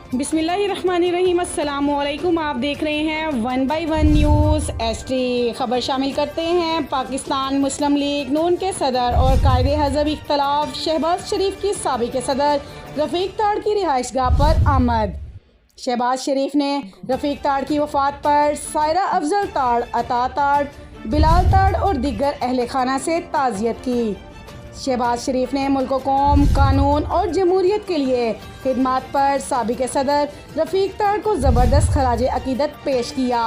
बिस्मिल्लाहिर्रहमानिर्रहीम। अस्सलामुअलैकुम। आप देख रहे हैं 1 बाय 1 न्यूज़ HD। खबर शामिल करते हैं। पाकिस्तान मुस्लिम लीग नून के सदर और कायदे हज़ब इख्तलाफ शहबाज शरीफ की साबिक़ सदर रफ़ीक ताड़ की रिहाइशगाह पर आमद। शहबाज शरीफ ने रफ़ीक ताड़ की वफ़ात पर सायरा अफजल ताड़, अता ताड़, बिलाल ताड़ और दीगर अहले खाना से ताज़ियत की। शहबाज शरीफ ने मुल्क कौम, कानून और जमहूरियत के लिए खिदमात पर साबिक़ सदर रफ़ीक ताड़ को ज़बरदस्त खराज अक़ीदत पेश किया।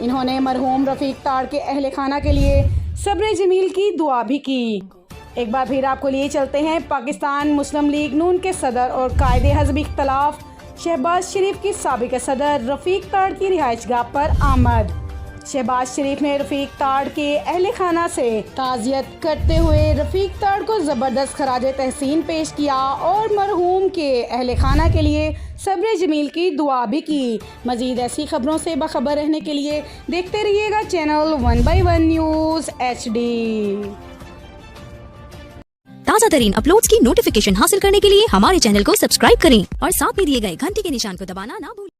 इन्होंने मरहूम रफ़ीक ताड़ के अहले खाना के लिए सब्र जमील की दुआ भी की। एक बार फिर आपको लिए चलते हैं पाकिस्तान मुस्लिम लीग नून के सदर और कायदे हज़ब इख्तलाफ शहबाज शरीफ की साबिक़ सदर रफ़ीक ताड़ की रिहाइशगाह पर आमद। शहबाज शरीफ ने रफ़ीक ताड़ के अहले खाना से ताज़ियत करते हुए रफ़ीक ताड़ को ज़बरदस्त खराज तहसीन पेश किया और मरहूम के अहले खाना के लिए सब्र जमील की दुआ भी की। मज़ीद ऐसी खबरों से बाखबर रहने के लिए देखते रहिएगा चैनल 1 बाय 1 न्यूज़ HD। ताज़ा तरीन अपलोड्स की नोटिफिकेशन हासिल करने के लिए हमारे चैनल को सब्सक्राइब करें और साथ में दिए गए घंटी के निशान को दबाना ना भूलें।